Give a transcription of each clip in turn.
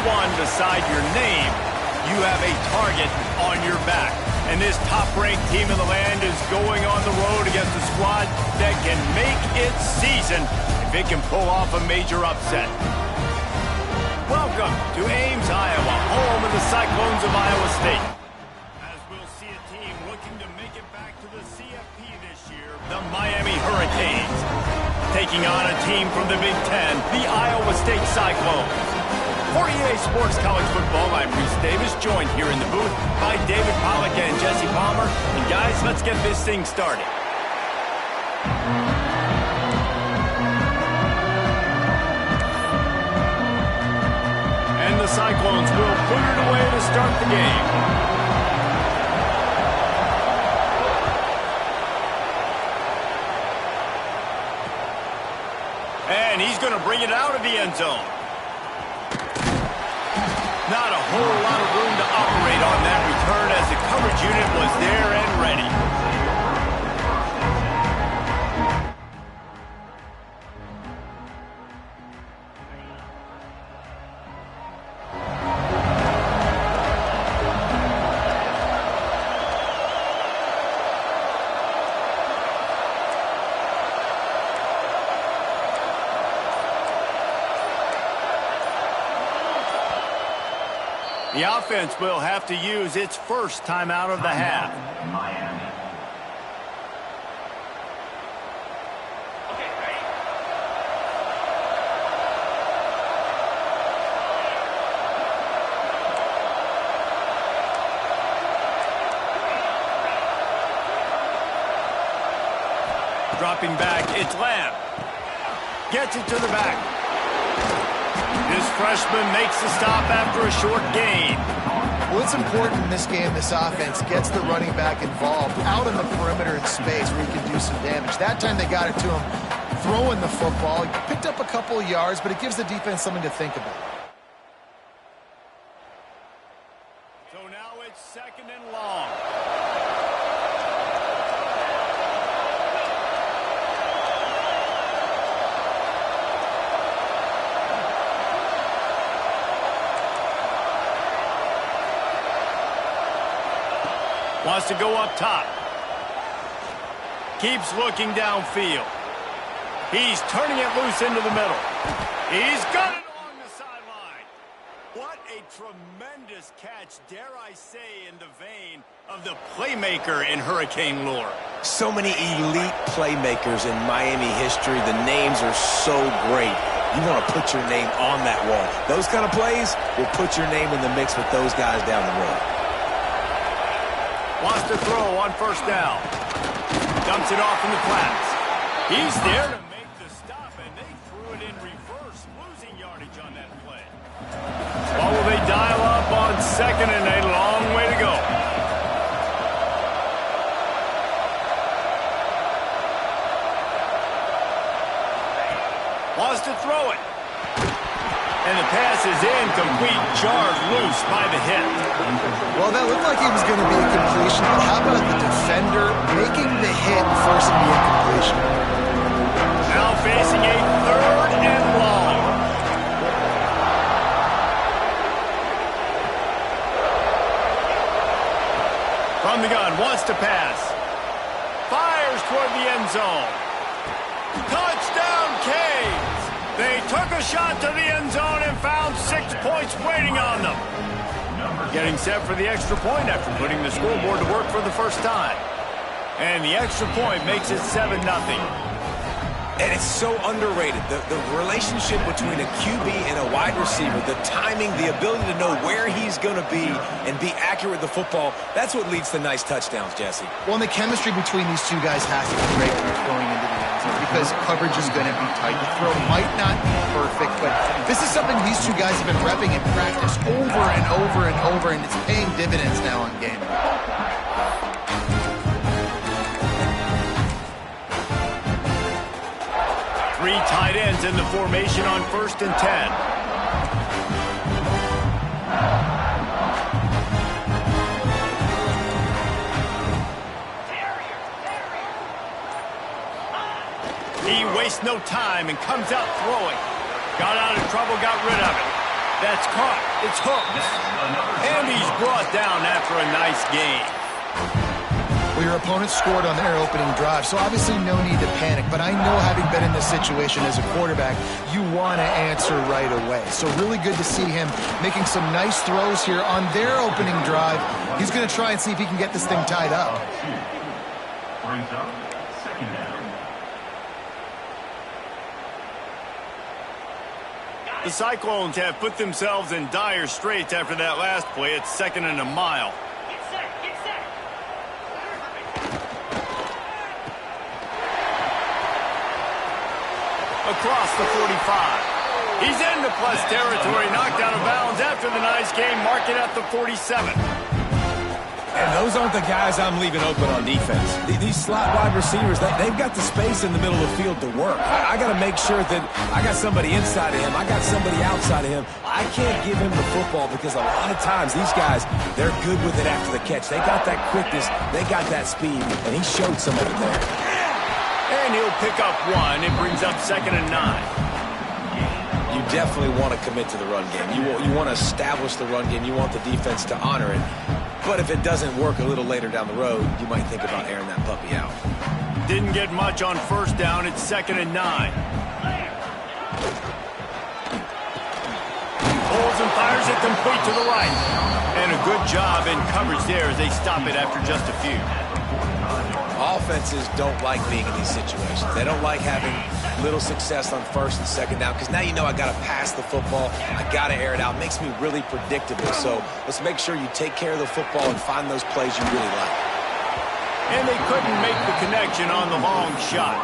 1 beside your name, you have a target on your back. And this top-ranked team in the land is going on the road against a squad that can make its season if it can pull off a major upset. Welcome to Ames, Iowa, home of the Cyclones of Iowa State. As we'll see a team looking to make it back to the CFP this year, the Miami Hurricanes. Taking on a team from the Big Ten, the Iowa State Cyclones. For EA Sports College Football, I'm Reese Davis, joined here in the booth by David Pollack and Jesse Palmer. And guys, let's get this thing started. And the Cyclones will put it away to start the game. And he's going to bring it out of the end zone. Not a whole lot of room to operate on that return as the coverage unit was there and ready. The offense will have to use its first timeout of the half. Miami. Dropping back, it's Lamb. Gets it to the back. This freshman makes the stop after a short gain. Well, it's important in this game, this offense gets the running back involved out in the perimeter in space where he can do some damage. That time they got it to him throwing the football. He picked up a couple of yards, but it gives the defense something to think about. So now it's 2nd and long. Wants to go up top. Keeps looking downfield. He's turning it loose into the middle. He's got it along the sideline. What a tremendous catch, dare I say, in the vein of the playmaker in Hurricane lore. So many elite playmakers in Miami history. The names are so great. You want to put your name on that wall. Those kind of plays will put your name in the mix with those guys down the road. Wants to throw on 1st down. Dumps it off in the flats. He's there to make the stop, and they threw it in reverse, losing yardage on that play. What will they dial up on 2nd and a long way to go? Wants to throw it. And the pass is incomplete, jarred loose by the hit. Well, that looked like it was going to be a completion, but how about the defender making the hit and forcing the incompletion? Now facing a 3rd and long. From the gun, wants to pass. Fires toward the end zone. Touchdown, Canes! They took a shot to the end zone and found 6 points waiting on them. Getting set for the extra point after putting the scoreboard to work for the first time. And the extra point makes it 7-0. And it's so underrated. The relationship between a QB and a wide receiver, the timing, the ability to know where he's going to be and be accurate with the football, that's what leads to nice touchdowns, Jesse. Well, and the chemistry between these two guys has to be great when you're throwing into the end zone because coverage is going to be tight. The throw might not be perfect, but this is something these two guys have been repping in practice over and over and over, and it's paying dividends now on game. 3 tight ends in the formation on 1st and 10. He wastes no time and comes out throwing. Got out of trouble, got rid of it. That's caught. It's hooked. And he's brought down after a nice gain. Well, your opponent scored on their opening drive, so obviously no need to panic. But I know, having been in this situation as a quarterback, you want to answer right away. So really good to see him making some nice throws here on their opening drive. He's going to try and see if he can get this thing tied up. Brings up second down. The Cyclones have put themselves in dire straits after that last play. It's 2nd and a mile. Get set, get set. Across the 45. He's into plus territory, knocked out of bounds after the nice game. Mark it at the 47. And those aren't the guys I'm leaving open on defense. These slot wide receivers, they've got the space in the middle of the field to work. I got to make sure that I got somebody inside of him. I got somebody outside of him. I can't give him the football because a lot of times these guys, they're good with it after the catch. They got that quickness. They got that speed, and he showed some of it there. And he'll pick up one. It brings up 2nd and 9. You definitely want to commit to the run game. You want to establish the run game. You want the defense to honor it. But if it doesn't work a little later down the road, you might think about airing that puppy out. Didn't get much on 1st down. It's 2nd and 9. Pulls and fires it complete to the right. And a good job in coverage there as they stop it after just a few. Offenses don't like being in these situations. They don't like having little success on 1st and 2nd down because now you know I got to pass the football. I got to air it out. It makes me really predictable. So let's make sure you take care of the football and find those plays you really like. And they couldn't make the connection on the long shot.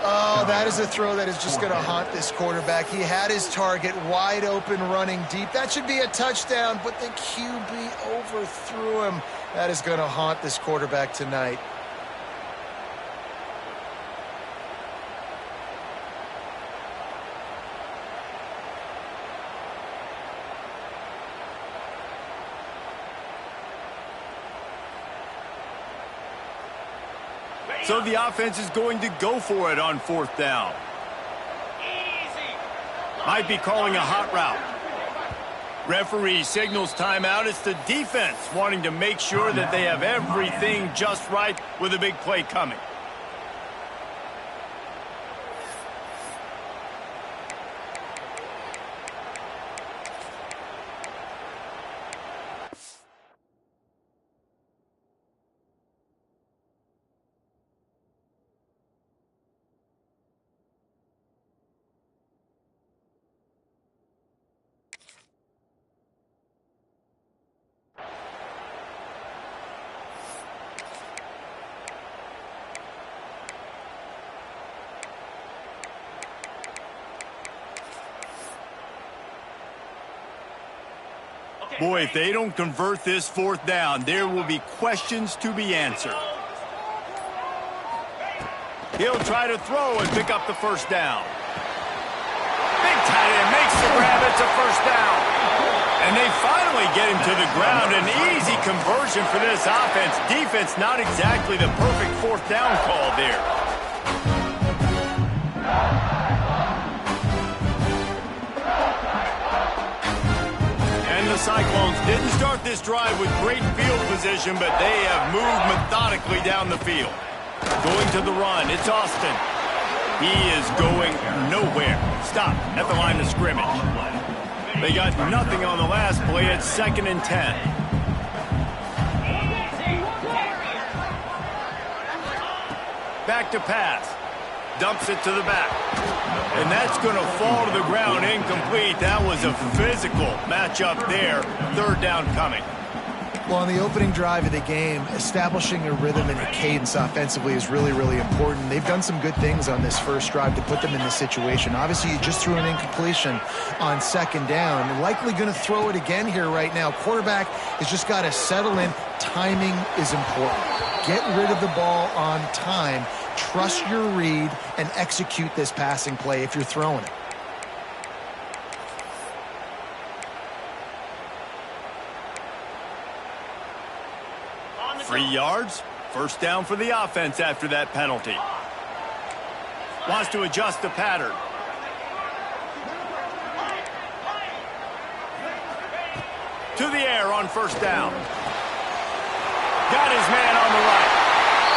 Oh, that is a throw that is just going to haunt this quarterback. He had his target wide open running deep. That should be a touchdown, but the QB overthrew him. That is going to haunt this quarterback tonight. So the offense is going to go for it on 4th down. Might be calling a hot route. Referee signals timeout. It's the defense wanting to make sure that they have everything just right with a big play coming. Boy, if they don't convert this 4th down, there will be questions to be answered. He'll try to throw and pick up the 1st down. Big tight end makes the grab. It's a 1st down. And they finally get him to the ground. An easy conversion for this offense. Defense, not exactly the perfect 4th down call there. The Cyclones didn't start this drive with great field position, but they have moved methodically down the field. Going to the run, it's Austin. He is going nowhere. Stop at the line of scrimmage. They got nothing on the last play. It's 2nd and 10. Back to pass. Dumps it to the back. And that's going to fall to the ground incomplete. That was a physical matchup there. 3rd down coming. Well, on the opening drive of the game, establishing a rhythm and a cadence offensively is really, really important. They've done some good things on this first drive to put them in this situation. Obviously, you just threw an incompletion on 2nd down. Likely going to throw it again here right now. Quarterback has just got to settle in. Timing is important. Get rid of the ball on time. Trust your read and execute this passing play if you're throwing it. 3 yards. 1st down for the offense after that penalty. Wants to adjust the pattern. to the air on first down. Got his man on the right.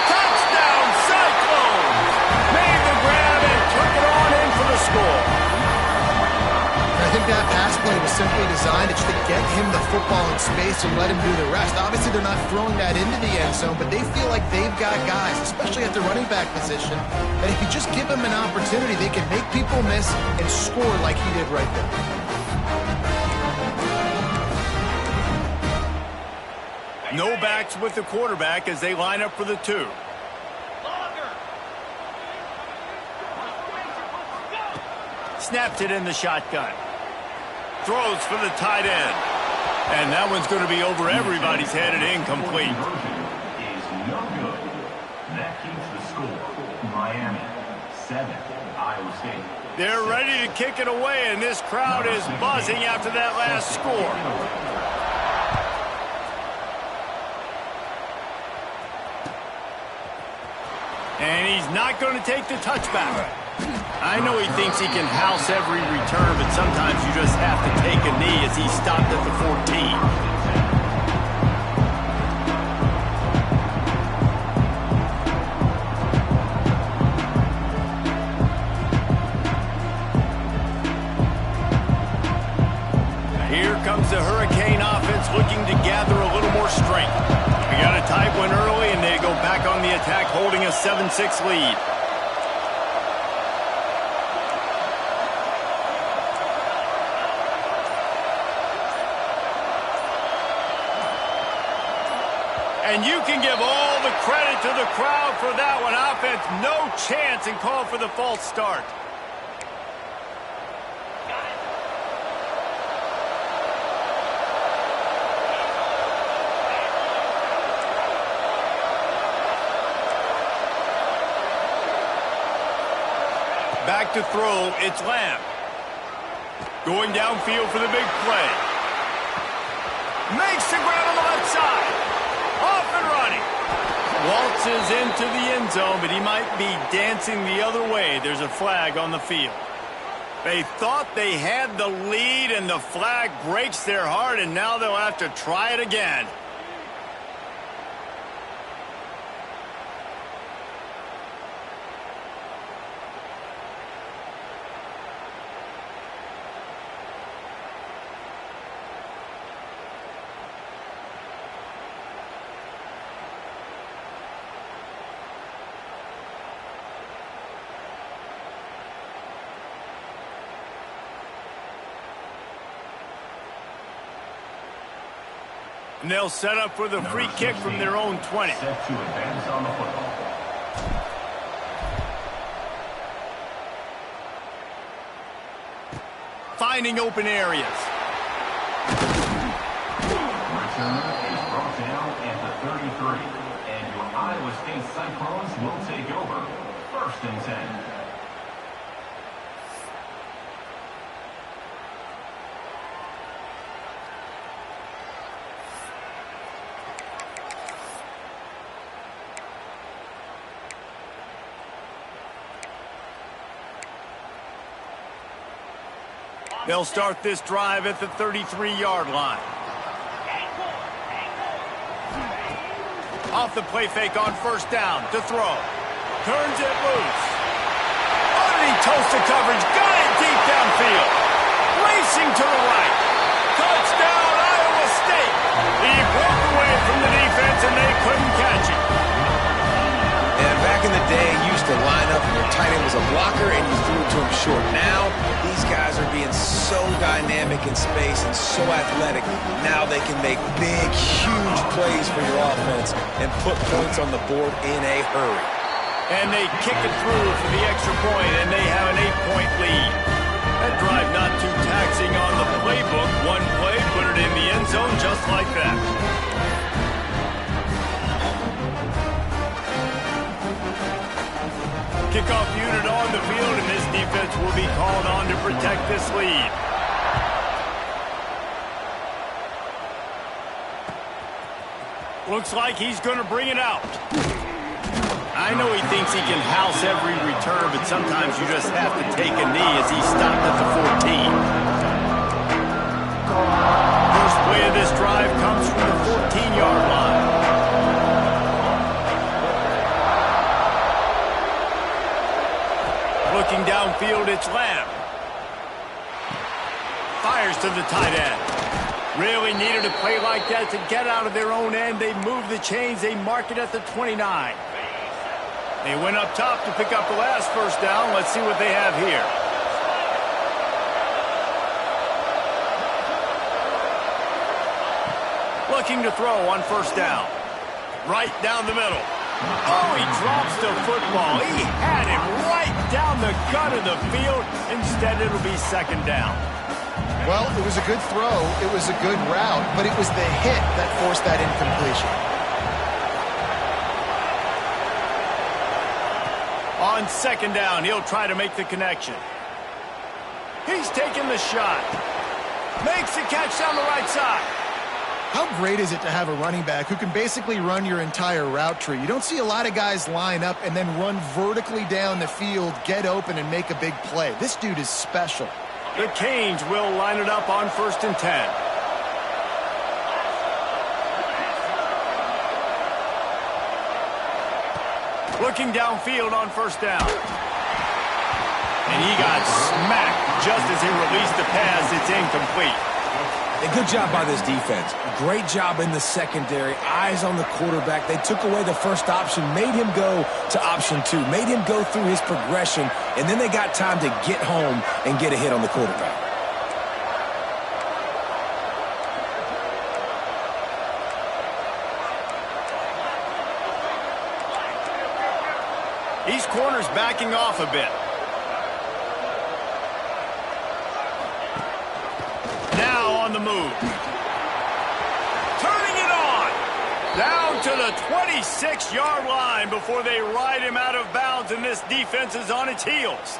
Touchdown, Cyclones! Made the grab and took it on in for the score. I think that pass play was simply designed just to get him the football in space and let him do the rest. Obviously, they're not throwing that into the end zone, but they feel like they've got guys, especially at the running back position, that if you just give them an opportunity, they can make people miss and score like he did right there. No backs with the quarterback as they line up for the 2. Snaps it in the shotgun. Throws for the tight end. And that one's going to be over everybody's head and incomplete. Is no good. That keeps the score. Miami 7, Iowa State. They're ready to kick it away, and this crowd is buzzing after that last score. And he's not going to take the touchback. I know he thinks he can house every return, but sometimes you just have to take a knee as he stopped at the 14. Here comes the Hurricane offense looking to gather a little more strength. We got a tight one early, and they go back on the attack, holding a 7-6 lead. And you can give all the credit to the crowd for that one. Offense, no chance, and call for the false start. Back to throw, it's Lamb. Going downfield for the big play. Makes the grab on the left side. Off and running. Waltzes into the end zone, but he might be dancing the other way. There's a flag on the field. They thought they had the lead, and the flag breaks their heart, and now they'll have to try it again. And they'll set up for the free kick from their own 20. Set to advance on the football. Finding open areas. Returner is brought down at the 33. And your Iowa State Cyclones will take over. 1st and 10. They'll start this drive at the 33-yard line. Off the play fake on first down to throw. Turns it loose. Underneath toasted coverage. Got it deep downfield. Racing to the right. Touchdown, Iowa State. He broke away from the defense, and they couldn't catch it. And back in the day, you used to line up and your tight end was a blocker and you threw it to him short. Now, these guys are being so dynamic in space and so athletic. Now they can make big, huge plays for your offense and put points on the board in a hurry. And they kick it through for the extra point, and they have an 8-point lead. That drive not too taxing on the playbook. One play, put it in the end zone just like that. Kickoff unit on the field, and this defense will be called on to protect this lead. Looks like he's going to bring it out. I know he thinks he can house every return, but sometimes you just have to take a knee as he stopped at the 14. First play of this drive comes from the 14-yard line. Looking downfield, it's Lamb. Fires to the tight end. Really needed a play like that to get out of their own end. They move the chains. They mark it at the 29. They went up top to pick up the last first down. Let's see what they have here. Looking to throw on first down. Right down the middle. Oh, he drops the football. He had him right down the gut of the field. Instead, it'll be second down. Well, it was a good throw. It was a good route, but it was the hit that forced that incompletion. On second down, he'll try to make the connection. He's taking the shot. Makes the catch down the right side. How great is it to have a running back who can basically run your entire route tree? You don't see a lot of guys line up and then run vertically down the field, get open, and make a big play. This dude is special. The Canes will line it up on 1st and 10. Looking downfield on first down. And he got smacked just as he released the pass. It's incomplete. A good job by this defense. Great job in the secondary. Eyes on the quarterback. They took away the first option, made him go to option 2, made him go through his progression, and then they got time to get home and get a hit on the quarterback. These corners backing off a bit. Now on the move. Turning it on. Down to the 26-yard line before they ride him out of bounds, and this defense is on its heels.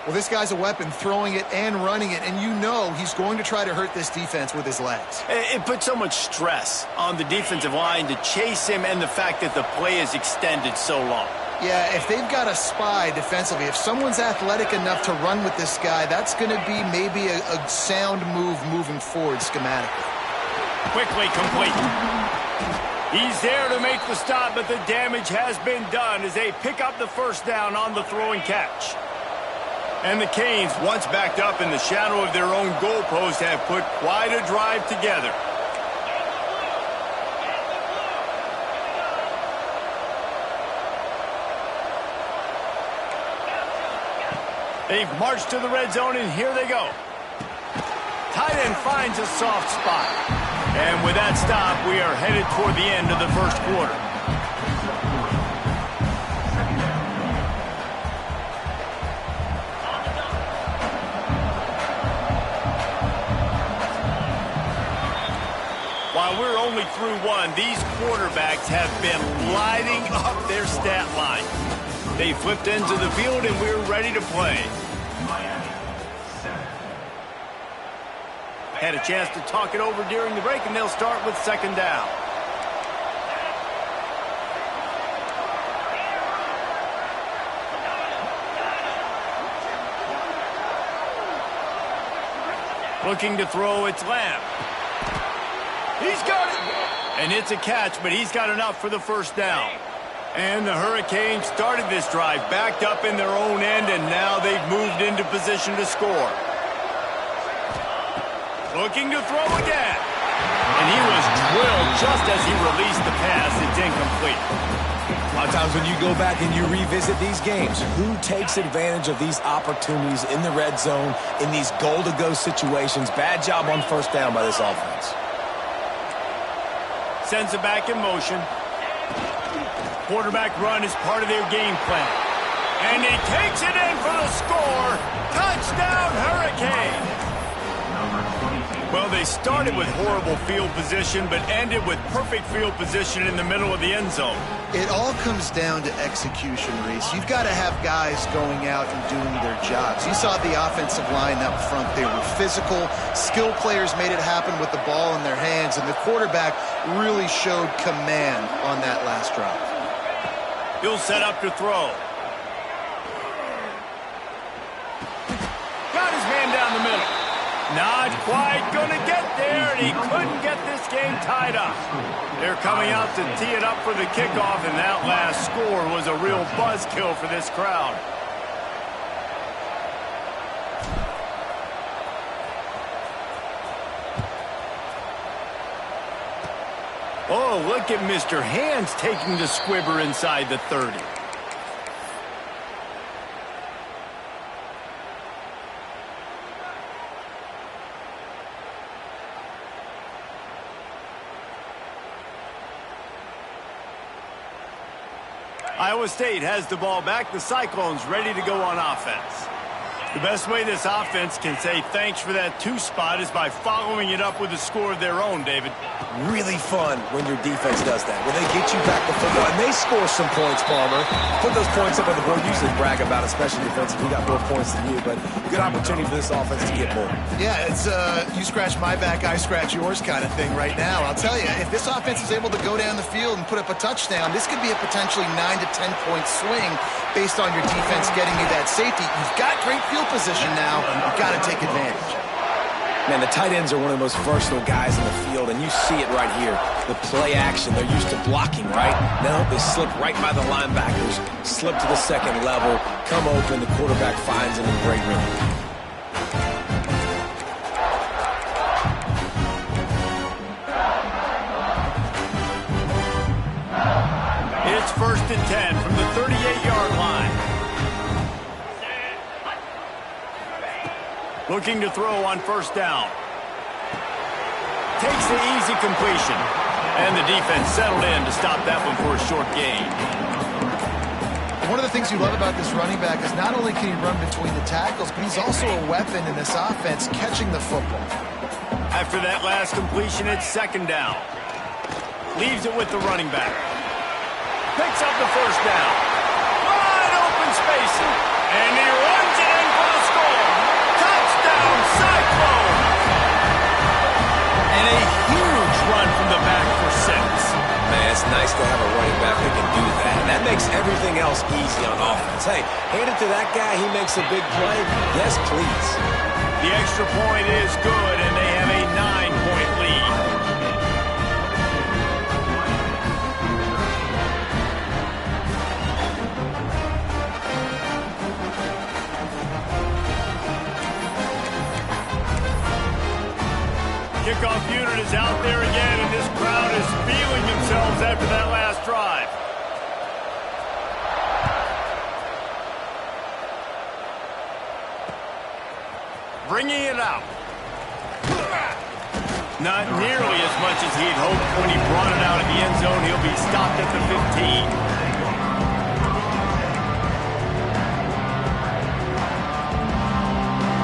Well, this guy's a weapon, throwing it and running it, and you know he's going to try to hurt this defense with his legs. It puts so much stress on the defensive line to chase him, and the fact that the play is extended so long. Yeah, if they've got a spy defensively, if someone's athletic enough to run with this guy, that's going to be maybe a sound move moving forward schematically. Quickly complete. He's there to make the stop, but the damage has been done as they pick up the first down on the throwing catch. And the Canes, once backed up in the shadow of their own goalpost, have put quite a drive together. They've marched to the red zone, and here they go. Tight end finds a soft spot. And with that stop, we are headed toward the end of the first quarter. While we're only through one, these quarterbacks have been lighting up their stat line. They flipped into the field, and we're ready to play. Had a chance to talk it over during the break, and they'll start with second down. Looking to throw, it's Lamb. He's got it. And it's a catch, but he's got enough for the first down. And the Hurricanes started this drive, backed up in their own end, and now they've moved into position to score. Looking to throw again. And he was drilled just as he released the pass. It's incomplete. A lot of times when you go back and you revisit these games, who takes advantage of these opportunities in the red zone, in these goal-to-go situations? Bad job on first down by this offense. Sends it back in motion. Quarterback run is part of their game plan. And he takes it in for the score. Touchdown, Hurricane. Well, they started with horrible field position, but ended with perfect field position in the middle of the end zone. It all comes down to execution, Reese. You've got to have guys going out and doing their jobs. You saw the offensive line up front. They were physical. Skill players made it happen with the ball in their hands, and the quarterback really showed command on that last drive. He'll set up to throw. Got his man down the middle. Not quite going to get there, and he couldn't get this game tied up. They're coming out to tee it up for the kickoff, and that last score was a real buzzkill for this crowd. Oh, look at Mr. Hands taking the squibber inside the 30. Iowa State has the ball back. The Cyclones ready to go on offense. The best way this offense can say thanks for that 2 spot is by following it up with a score of their own, David. Really fun when your defense does that, when they get you back the football, and they score some points, Palmer. Put those points up on the board. Usually brag about it, especially defensive. We got more points than you, but good opportunity for this offense to get more. Yeah, it's you scratch my back, I scratch yours kind of thing right now. I'll tell you, if this offense is able to go down the field and put up a touchdown, this could be a potentially 9 to 10 point swing based on your defense getting you that safety. You've got great field position now. You've got to take advantage. Man, the tight ends are one of the most versatile guys in the field, and you see it right here. The play action, they're used to blocking, right? Now they slip right by the linebackers, slip to the second level, come open, the quarterback finds them in great rhythm. It's 1st and 10 from the 38-yard line. Looking to throw on 1st down. Takes the easy completion. And the defense settled in to stop that one for a short gain. One of the things you love about this running back is not only can he run between the tackles, but he's also a weapon in this offense catching the football. After that last completion, it's 2nd down. Leaves it with the running back. Picks up the 1st down. Wide open spacing. And he runs it in for the score. Touchdown, Cyclones! And a huge run from the back for 6. Man, it's nice to have a running back that can do that. And that makes everything else easy on offense. Hey, hand it to that guy, he makes a big play. Yes, please. The extra point is good, and they have a 9-point lead. Kickoff unit is out there again, and this crowd is feeling themselves after that last drive. Bringing it out. Not nearly as much as he'd hoped when he brought it out of the end zone. He'll be stopped at the 15.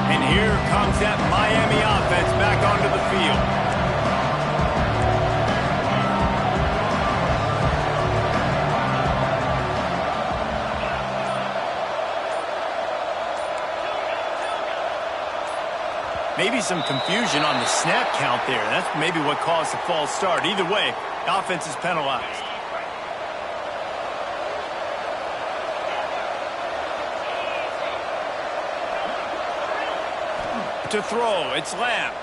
And here comes that Miami offense back onto the field. Maybe some confusion on the snap count there. That's maybe what caused the false start. Either way, the offense is penalized. To throw, it's Lamb.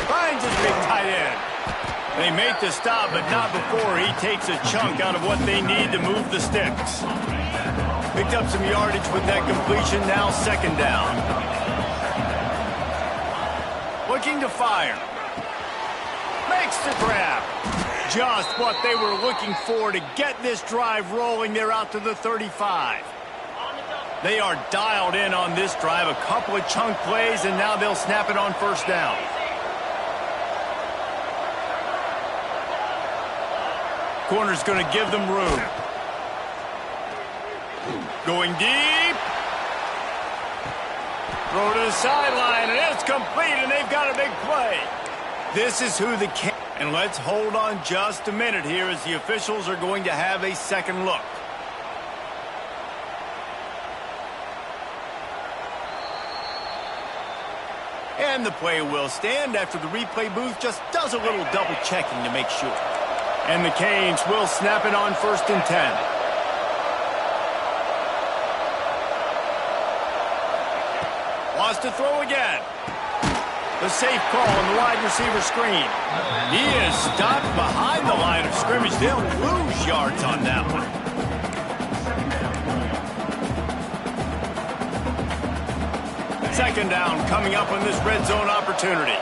Finds his big tight end. They make the stop, but not before he takes a chunk out of what they need to move the sticks. Picked up some yardage with that completion, now 2nd down. Looking to fire. Makes the grab. Just what they were looking for to get this drive rolling. They're out to the 35. They are dialed in on this drive. A couple of chunk plays, and now they'll snap it on 1st down. Corner's going to give them room. Going deep. Throw to the sideline, and it's complete, and they've got a big play. This is who the... And let's hold on just a minute here as the officials are going to have a second look. And the play will stand after the replay booth just does a little double checking to make sure. And the Canes will snap it on 1st and 10. Wants to throw again. The safe call on the wide receiver screen. He is stopped behind the line of scrimmage. They'll lose yards on that one. Second down coming up on this red zone opportunity.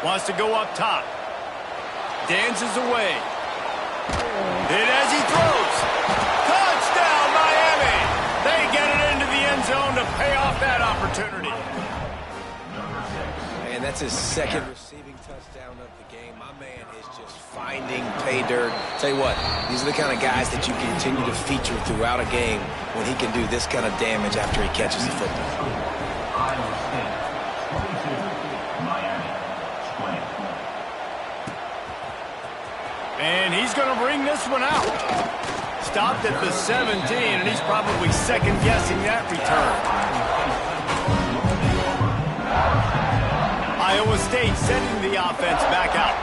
Wants to go up top. Dances away. Hit as he throws. Touchdown, Miami! They get it into the end zone to pay off that opportunity. And that's his second receiving touchdown of the game. My man is just finding pay dirt. Tell you what, these are the kind of guys that you continue to feature throughout a game when he can do this kind of damage after he catches the football. Iowa State, 22, Miami, 20. And he's going to bring this one out. Stopped at the 17, and he's probably second-guessing that return. Iowa State sending the offense back out.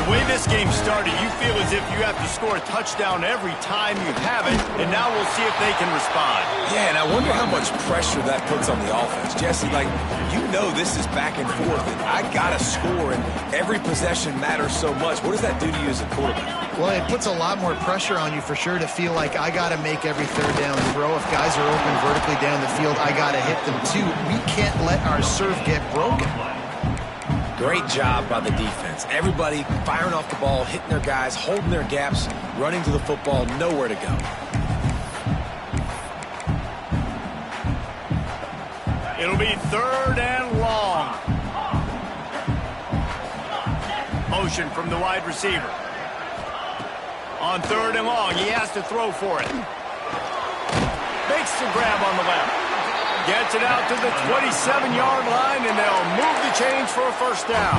The way this game started, you feel as if you have to score a touchdown every time you have it, and now we'll see if they can respond. Yeah, and I wonder how much pressure that puts on the offense. Jesse, like, you know this is back and forth, and I got to score, and every possession matters so much. What does that do to you as a quarterback? Well, it puts a lot more pressure on you for sure to feel like I got to make every third down throw. If guys are open vertically down the field, I got to hit them too. We can't let our serve get broken. Great job by the defense. Everybody firing off the ball, hitting their guys, holding their gaps, running to the football, nowhere to go. It'll be third and long. Motion from the wide receiver. On third and long, he has to throw for it. Makes the grab on the left. Gets it out to the 27-yard line, and they'll move the chains for a first down.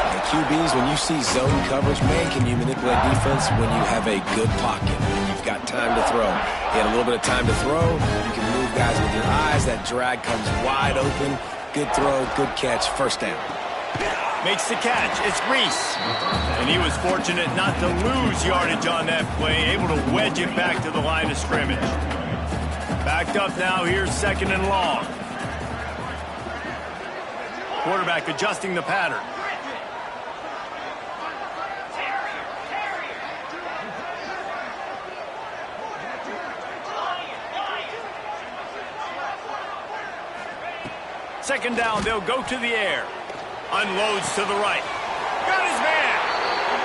And QBs, when you see zone coverage, man, can you manipulate defense when you have a good pocket, when you've got time to throw. You had a little bit of time to throw. You can move guys with your eyes. That drag comes wide open. Good throw, good catch, first down. Makes the catch. It's Reese. And he was fortunate not to lose yardage on that play, able to wedge it back to the line of scrimmage. Backed up now, here's second and long. Quarterback adjusting the pattern. Second down, they'll go to the air. Unloads to the right. Got his man.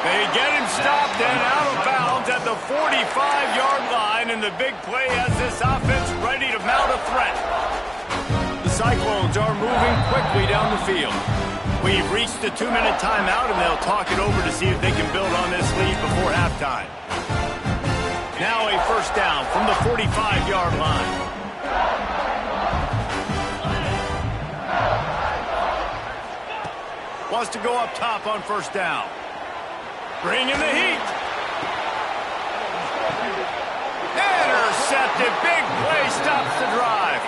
They get him stopped and out of bounds at the 45-yard line, and the big play has this offense ready to mount a threat. The Cyclones are moving quickly down the field. We've reached the 2-minute timeout, and they'll talk it over to see if they can build on this lead before halftime. Now a first down from the 45-yard line. Wants to go up top on first down. Bring in the heat. Intercepted. Big play stops the drive.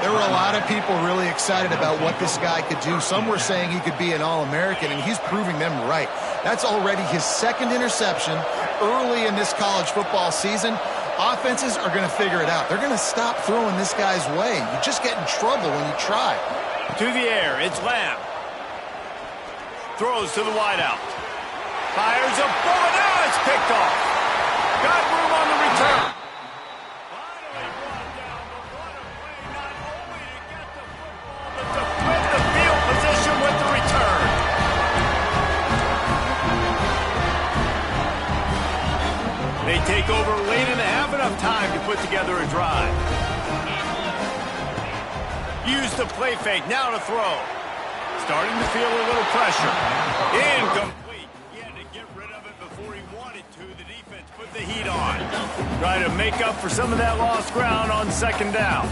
There were a lot of people really excited about what this guy could do. Some were saying he could be an All-American, and he's proving them right. That's already his second interception early in this college football season. Offenses are going to figure it out. They're going to stop throwing this guy's way. You just get in trouble when you try. To the air, it's Lamb. Throws to the wideout. Fires a bullet. Now it's picked off. Got room on the return. Finally brought down, but what a play, not only to get the football, but to flip the field position with the return. They take over late in the half, enough time to put together a drive. Use the play fake, now to throw. Starting to feel a little pressure. Incomplete. He had to get rid of it before he wanted to. The defense put the heat on. Try to make up for some of that lost ground on second down.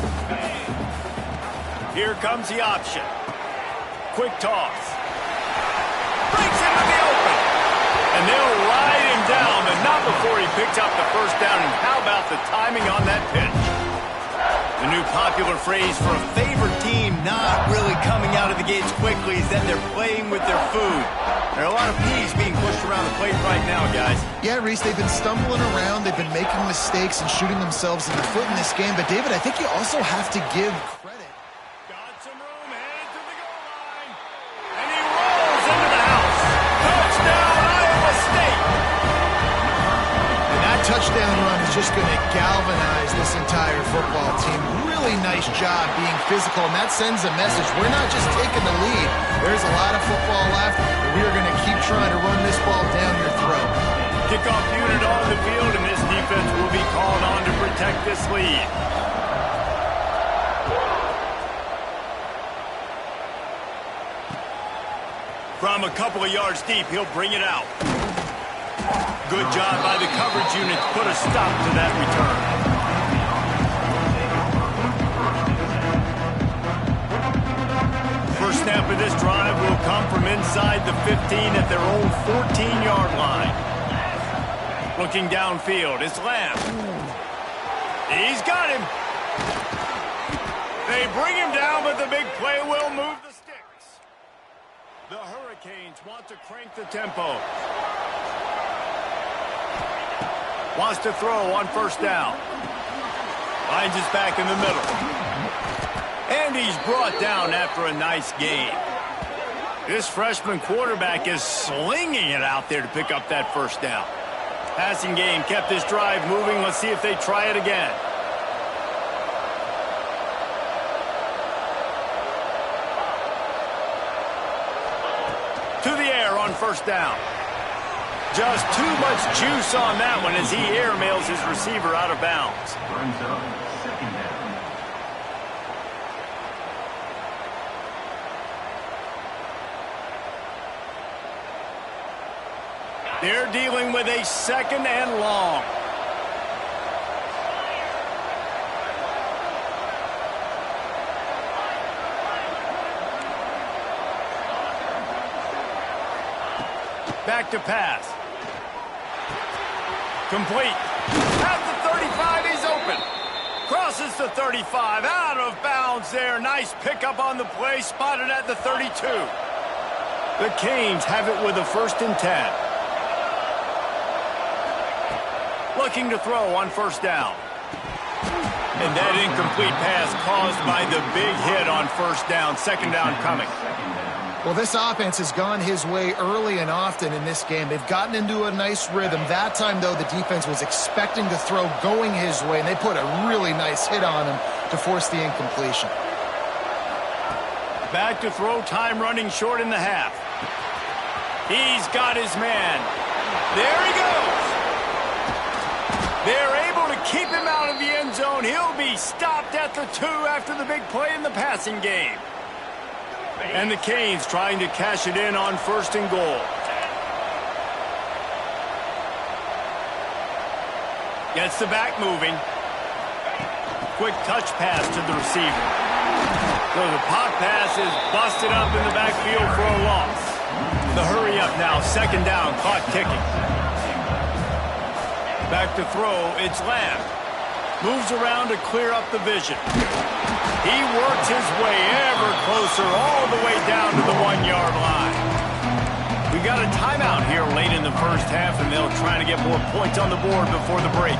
Here comes the option. Quick toss. Breaks into the open. And they'll ride him down, but not before he picks up the first down. And how about the timing on that pitch? The new popular phrase for a favorite team not really coming out of the gates quickly is that they're playing with their food. There are a lot of peas being pushed around the plate right now, guys. Yeah, Reese, they've been stumbling around. They've been making mistakes and shooting themselves in the foot in this game. But, David, I think you also have to give credit. Got some room, headed to the goal line. And he rolls into the house. Touchdown, Iowa State. And that touchdown run is just going to galvanize this entire football team. Really nice job being physical, and that sends a message. We're not just taking the lead. There's a lot of football left, and we are going to keep trying to run this ball down your throat. Kickoff unit on the field, and this defense will be called on to protect this lead. From a couple of yards deep, he'll bring it out. Good job by the coverage unit to put a stop to that return. First snap of this drive will come from inside the 15 at their own 14-yard line. Looking downfield, it's Lamb. He's got him. They bring him down, but the big play will move the sticks. The Hurricanes want to crank the tempo. Wants to throw on first down. Finds his back in the middle. And he's brought down after a nice gain. This freshman quarterback is slinging it out there to pick up that first down. Passing game kept this drive moving. Let's see if they try it again. To the air on first down. Just too much juice on that one as he airmails his receiver out of bounds. Brings up second down. They're dealing with a second and long. Back to pass. Complete. At the 35, he's open. Crosses the 35, out of bounds there. Nice pickup on the play, spotted at the 32. The Canes have it with a 1st and 10. Looking to throw on first down. And that incomplete pass caused by the big hit on first down. Second down coming. Well, this offense has gone his way early and often in this game. They've gotten into a nice rhythm. That time, though, the defense was expecting the throw going his way, and they put a really nice hit on him to force the incompletion. Back to throw, time running short in the half. He's got his man. There he goes. They're able to keep him out of the end zone. He'll be stopped at the 2 after the big play in the passing game. And the Canes trying to cash it in on 1st and goal. Gets the back moving. Quick touch pass to the receiver. So the pop pass is busted up in the backfield for a loss. The hurry up now, second down, clock ticking. Back to throw, it's Lamb. Moves around to clear up the vision. He works his way ever closer all the way down to the 1-yard line. We got a timeout here late in the first half, and they'll try to get more points on the board before the break.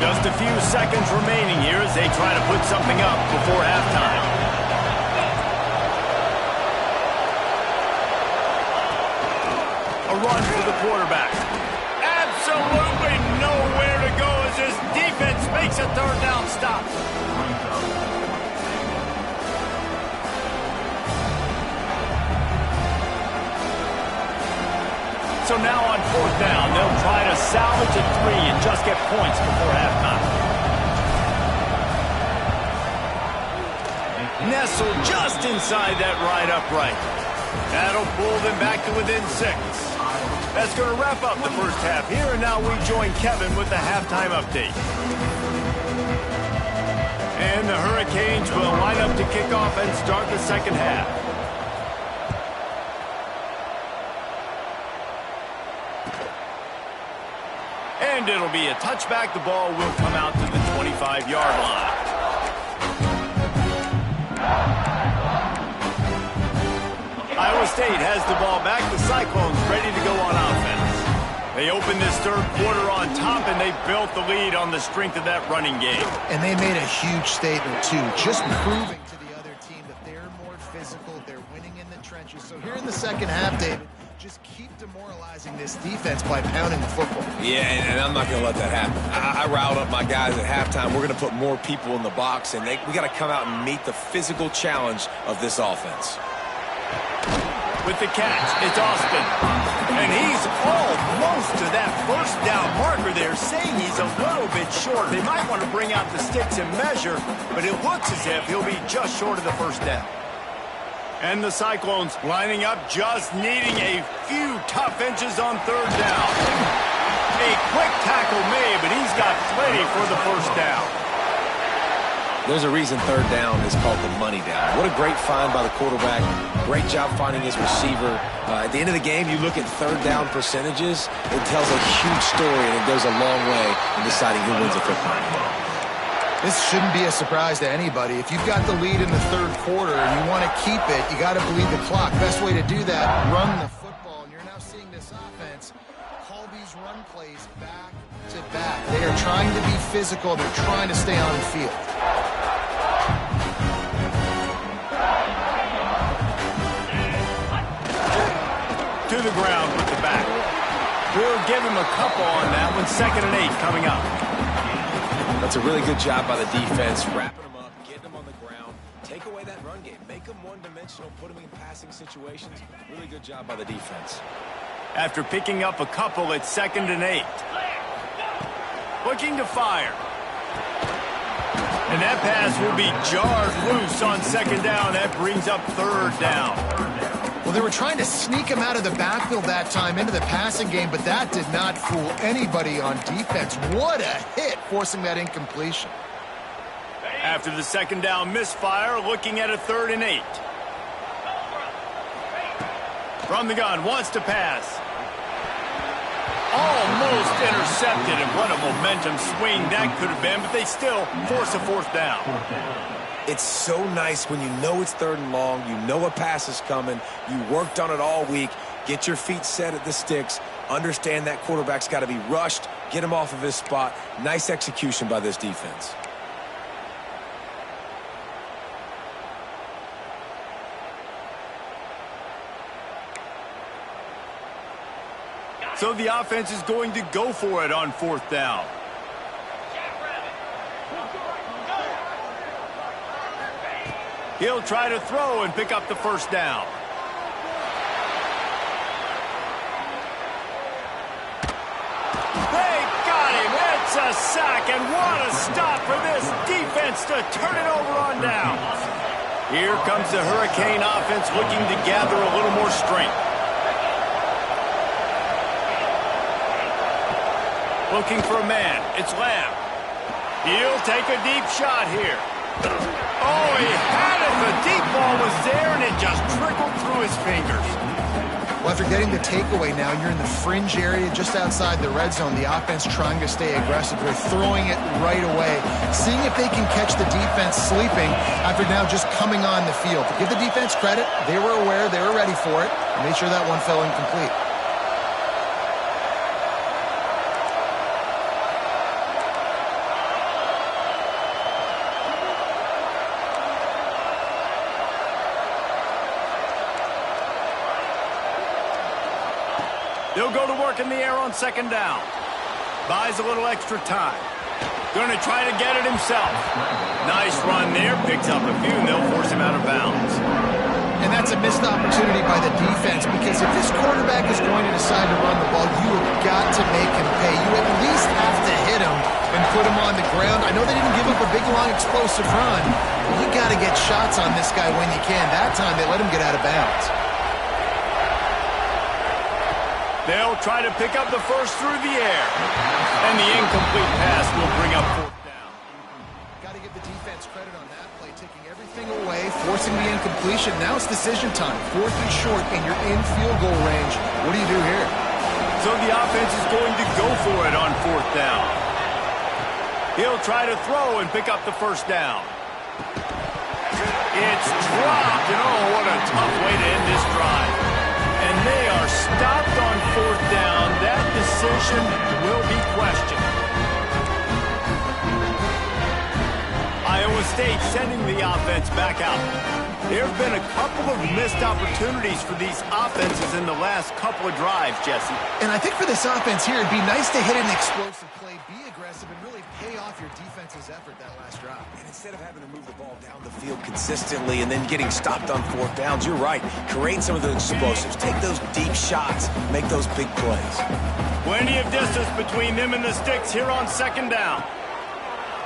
Just a few seconds remaining here as they try to put something up before halftime. A run for the quarterback. Absolutely nowhere to go as this defense makes a third down stop. So now on fourth down, they'll try to salvage a 3 and just get points before halftime. Nestled just inside that right upright. That'll pull them back to within 6. That's going to wrap up the first half here, and now we join Kevin with the halftime update. And the Hurricanes will line up to kick off and start the second half. And it'll be a touchback. The ball will come out to the 25-yard line. Iowa State has the ball back. The Cyclones ready to go on offense. They opened this third quarter on top, and they built the lead on the strength of that running game. And they made a huge statement, too, just proving to the other team that they're more physical, they're winning in the trenches. So here in the second half, David, just keep demoralizing this defense by pounding the football. Yeah, and I'm not going to let that happen. I riled up my guys at halftime. We're going to put more people in the box, and we got to come out and meet the physical challenge of this offense. With the catch, it's Austin. And he's almost to that first down marker there, saying he's a little bit short. They might want to bring out the sticks and measure, but it looks as if he'll be just short of the first down. And the Cyclones lining up, just needing a few tough inches on third down. A quick tackle made, but he's got plenty for the first down. There's a reason third down is called the money down. What a great find by the quarterback. Great job finding his receiver. At the end of the game, you look at third down percentages, it tells a huge story, and it goes a long way in deciding who wins a football game. This shouldn't be a surprise to anybody. If you've got the lead in the third quarter and you want to keep it, you got to bleed the clock. Best way to do that, run the football. And you're now seeing this offense call these run plays back to back. They are trying to be physical. They're trying to stay on the field. To the ground with the back. We'll give him a couple on that one. 2nd and 8 coming up. That's a really good job by the defense, wrapping them up, getting them on the ground, take away that run game, make them one-dimensional, put them in passing situations. Really good job by the defense. After picking up a couple, it's 2nd and 8. Looking to fire. And that pass will be jarred loose on 2nd down. That brings up 3rd down. Well, they were trying to sneak him out of the backfield that time into the passing game, but that did not fool anybody on defense. What a hit, forcing that incompletion. After the 2nd down misfire, looking at a 3rd and 8. From the gun, wants to pass. Almost intercepted, and what a momentum swing that could have been, but they still force a 4th down. It's so nice when you know it's 3rd and long, you know a pass is coming, you worked on it all week, get your feet set at the sticks, understand that quarterback's got to be rushed, get him off of his spot. Nice execution by this defense. So the offense is going to go for it on 4th down. He'll try to throw and pick up the 1st down. They got him. It's a sack, and what a stop for this defense to turn it over on down. Here comes the Hurricane offense looking to gather a little more strength. Looking for a man. It's Lamb. He'll take a deep shot here. Oh, he had it. The deep ball was there, and it just trickled through his fingers. Well, after getting the takeaway now, you're in the fringe area just outside the red zone. The offense trying to stay aggressive. They're throwing it right away, seeing if they can catch the defense sleeping after now just coming on the field. To give the defense credit, they were aware, they were ready for it, and made sure that one fell incomplete. They'll go to work in the air on 2nd down. Buys a little extra time. Going to try to get it himself. Nice run there. Picks up a few, and they'll force him out of bounds. And that's a missed opportunity by the defense, because if this quarterback is going to decide to run the ball, you have got to make him pay. You at least have to hit him and put him on the ground. I know they didn't give up a big, long, explosive run, but you got to get shots on this guy when you can. That time, they let him get out of bounds. They'll try to pick up the first through the air. And the incomplete pass will bring up 4th down. Got to give the defense credit on that play, taking everything away, forcing the incompletion. Now it's decision time. 4th and short, and you're in field goal range. What do you do here? So so the offense is going to go for it on 4th down. He'll try to throw and pick up the first down. It's dropped, and oh, what a tough way to end this drive. And they are stopped on 4th down. That decision will be questioned. Iowa State sending the offense back out. There have been a couple of missed opportunities for these offenses in the last couple of drives, Jesse. And I think for this offense here, it'd be nice to hit an explosive play, be aggressive, and really pay off your defense's effort that last drive. And instead of having to move the ball down the field consistently and then getting stopped on 4th downs, you're right. Create some of the explosives. Take those deep shots. Make those big plays. Plenty of distance between them and the sticks here on 2nd down.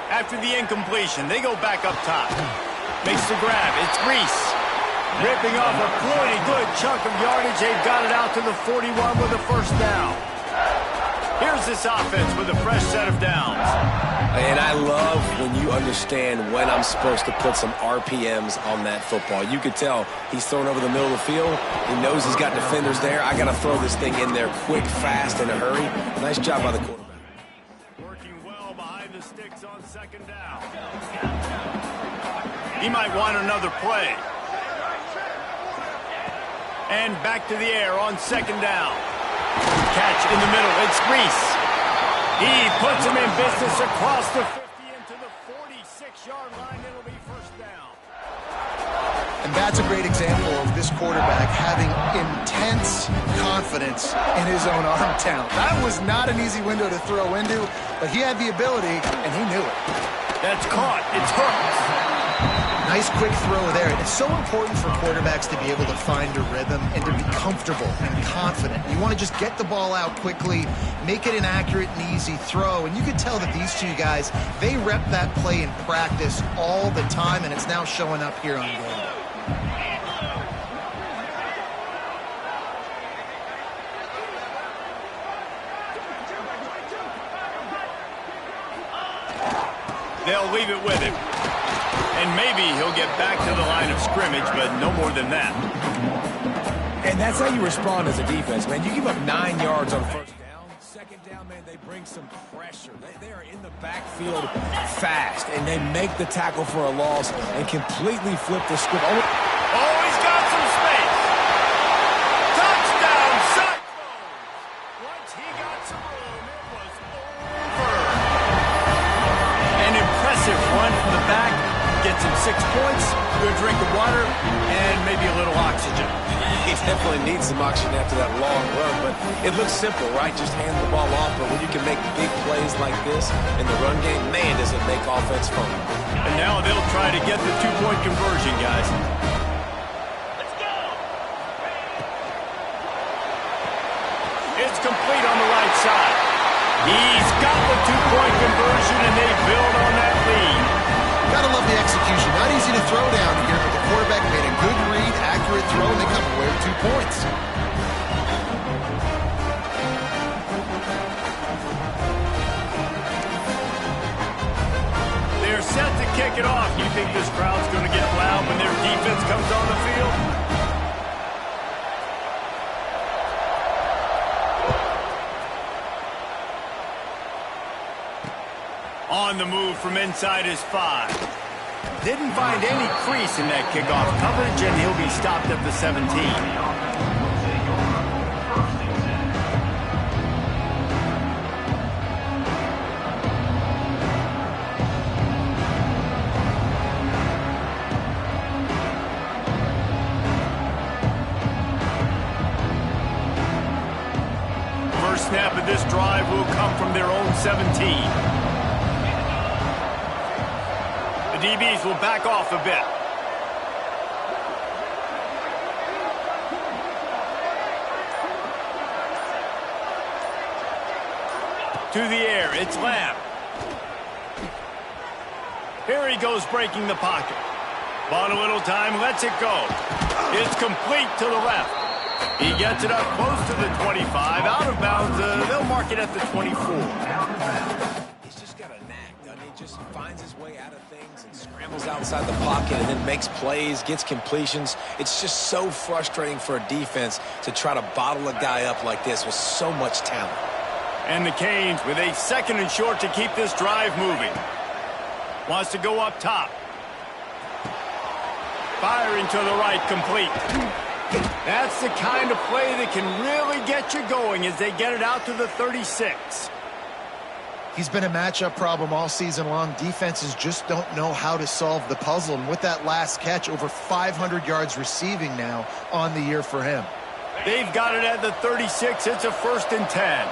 After the incompletion, they go back up top. Makes the grab. It's Reese. Ripping off a pretty good chunk of yardage. They've got it out to the 41 with a first down. Here's this offense with a fresh set of downs. And I love when you understand when I'm supposed to put some RPMs on that football. You could tell he's thrown over the middle of the field. He knows he's got defenders there. I got to throw this thing in there quick, fast, in a hurry. Nice job by the quarterback. Working well behind the sticks on 2nd down. He might want another play. And back to the air on 2nd down. Catch in the middle. It's Reese. He puts him in business across the 50 into the 46-yard line. It'll be first down. And that's a great example of this quarterback having intense confidence in his own arm talent. That was not an easy window to throw into, but he had the ability, and he knew it. That's caught. It's hooked. Nice quick throw there. It's so important for quarterbacks to be able to find a rhythm and to be comfortable and confident. You want to just get the ball out quickly, make it an accurate and easy throw. And you can tell that these two guys, they rep that play in practice all the time, and it's now showing up here on game day. They'll leave it with him. And maybe he'll get back to the line of scrimmage, but no more than that. And that's how you respond as a defense, man. You give up 9 yards on 1st down. 2nd down, man, they bring some pressure. They are in the backfield fast, and they make the tackle for a loss and completely flip the script. Oh, he's got some space. Touchdown, Cyclones. Once he got some room, it was over. An impressive run from the back. Gets him 6 points, good drink of water, and maybe a little oxygen. He definitely needs some oxygen after that long run, but it looks simple, right? Just hand the ball off, but when you can make big plays like this in the run game, man, does it make offense fun. And now they'll try to get the 2-point conversion, guys. Let's go! It's complete on the right side. He's got the 2-point conversion, and they build on that lead. Gotta love the execution. Not easy to throw down here, but the quarterback made a good read, accurate throw, and they come away with 2 points. They're set to kick it off. You think this crowd's going to get loud when their defense comes on the field? On the move from inside his 5. Didn't find any crease in that kickoff coverage, and he'll be stopped at the 17. First snap of this drive will come from their own 17. DBs will back off a bit. To the air, it's Lamb. Here he goes breaking the pocket. Bought a little time, lets it go. It's complete to the left. He gets it up close to the 25. Out of bounds, they'll mark it at the 24. He's just got a knack, doesn't he? Just finds his way out of things and scrambles outside the pocket and then makes plays, gets completions. It's just so frustrating for a defense to try to bottle a guy up like this with so much talent. And the Canes with a 2nd and short to keep this drive moving. Wants to go up top. Firing to the right, complete. That's the kind of play that can really get you going as they get it out to the 36. He's been a matchup problem all season long. Defenses just don't know how to solve the puzzle. And with that last catch, over 500 yards receiving now on the year for him. They've got it at the 36. It's a 1st and 10.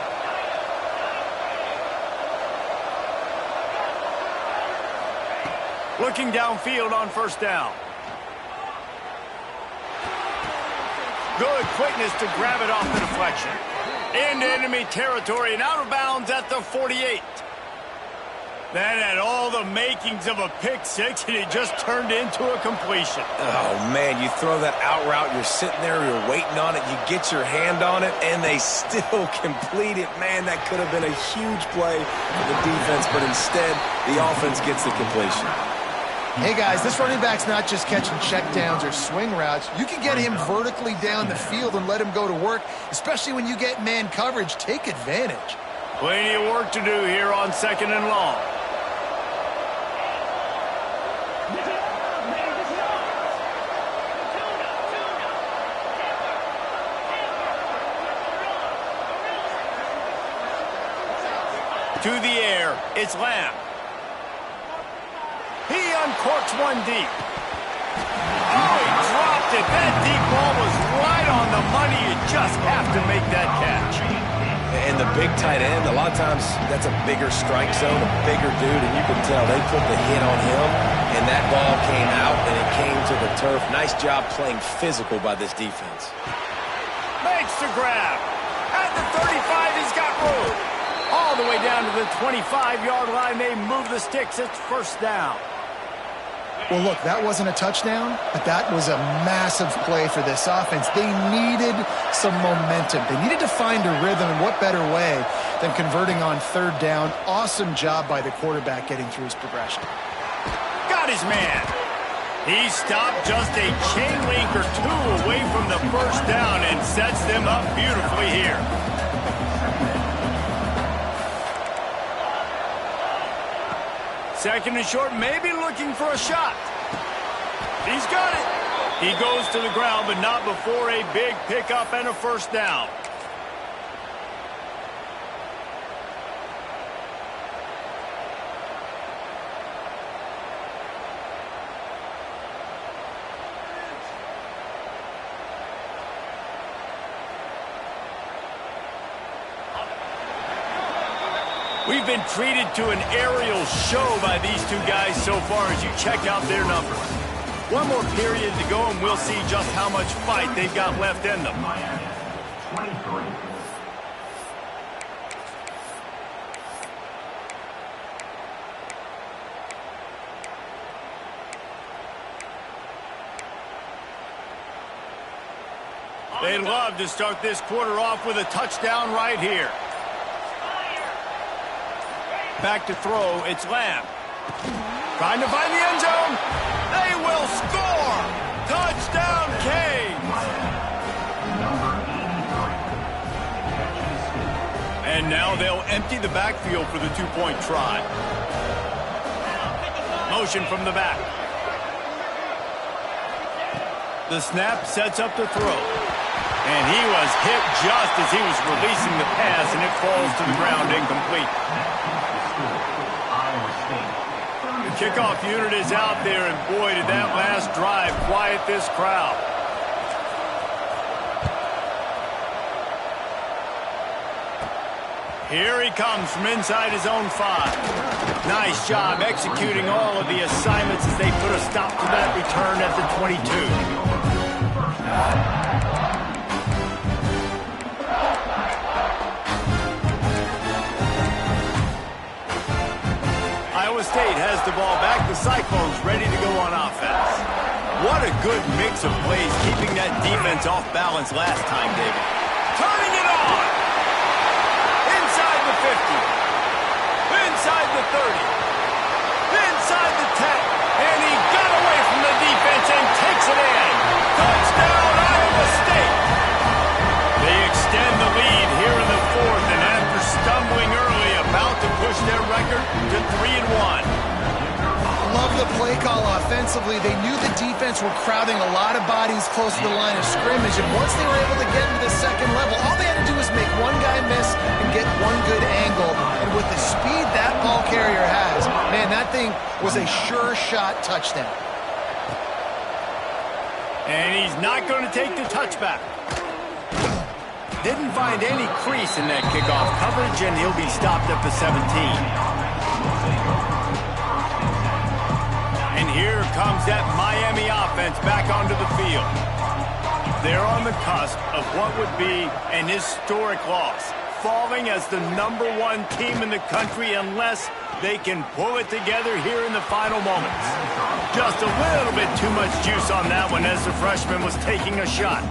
Looking downfield on 1st down. Good quickness to grab it off the deflection. Into enemy territory and out of bounds at the 48. That had all the makings of a pick six, and it just turned into a completion. Oh, man, you throw that out route, you're sitting there, you're waiting on it, you get your hand on it, and they still complete it. Man, that could have been a huge play for the defense, but instead, the offense gets the completion. Hey, guys, this running back's not just catching checkdowns or swing routes. You can get him vertically down the field and let him go to work, especially when you get man coverage. Take advantage. Plenty of work to do here on 2nd and long. To the air, it's Lamb. He uncorks one deep. Oh, he dropped it. That deep ball was right on the money. You just have to make that catch. And the big tight end, a lot of times that's a bigger strike zone, a bigger dude, and you can tell they put the hit on him, and that ball came out, and it came to the turf. Nice job playing physical by this defense. Makes the grab. At the 35, he's got room. All the way down to the 25-yard line, they move the sticks. It's 1st down. Well, look, that wasn't a touchdown, but that was a massive play for this offense. They needed some momentum. They needed to find a rhythm, and what better way than converting on 3rd down. Awesome job by the quarterback getting through his progression. Got his man. He stopped just a chain link or two away from the 1st down and sets them up beautifully here. Second and short, maybe looking for a shot. He's got it. He goes to the ground, but not before a big pickup and a 1st down. We've been treated to an aerial show by these two guys so far as you check out their numbers. One more period to go, and we'll see just how much fight they've got left in them. They'd love to start this quarter off with a touchdown right here. Back to throw, it's Lamb. Trying to find the end zone. They will score! Touchdown, Canes! And now they'll empty the backfield for the 2-point try. Motion from the back. The snap sets up the throw. And he was hit just as he was releasing the pass, and it falls to the ground incomplete. The kickoff unit is out there, and boy, did that last drive quiet this crowd. Here he comes from inside his own 5. Nice job executing all of the assignments as they put a stop to that return at the 22. Iowa State has the ball back. The Cyclones ready to go on offense. What a good mix of plays, keeping that defense off balance last time, David. Turning it on! Inside the 50. Inside the 30. Inside offensively, they knew the defense were crowding a lot of bodies close to the line of scrimmage, and once they were able to get into the second level, all they had to do was make one guy miss and get one good angle. And with the speed that ball carrier has, man, that thing was a sure shot touchdown. And he's not going to take the touchback. Didn't find any crease in that kickoff coverage, and he'll be stopped at the 17. And here comes that Miami offense back onto the field. They're on the cusp of what would be an historic loss, falling as the #1 team in the country unless they can pull it together here in the final moments. Just a little bit too much juice on that one as the freshman was taking a shot.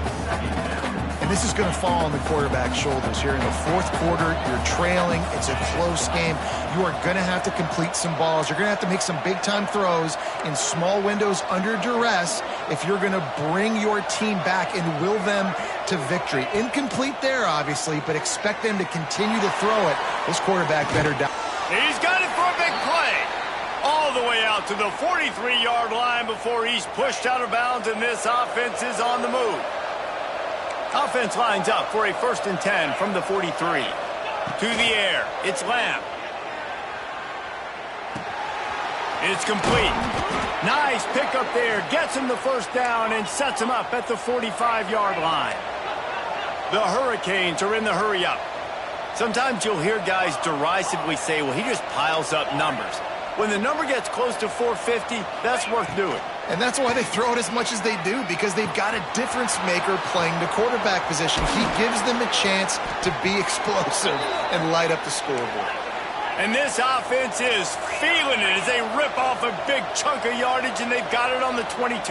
And this is going to fall on the quarterback's shoulders here in the fourth quarter. You're trailing. It's a close game. You are going to have to complete some balls. You're going to have to make some big-time throws in small windows under duress if you're going to bring your team back and will them to victory. Incomplete there, obviously, but expect them to continue to throw it. This quarterback better die. He's got it for a big play. All the way out to the 43-yard line before he's pushed out of bounds, and this offense is on the move. Offense lines up for a 1st and 10 from the 43. To the air, it's Lamb. It's complete. Nice pickup there. Gets him the first down and sets him up at the 45-yard line. The Hurricanes are in the hurry-up. Sometimes you'll hear guys derisively say, well, he just piles up numbers. When the number gets close to 450, that's worth doing. And that's why they throw it as much as they do, because they've got a difference maker playing the quarterback position. He gives them a chance to be explosive and light up the scoreboard. And this offense is feeling it as they rip off a big chunk of yardage, and they've got it on the 22.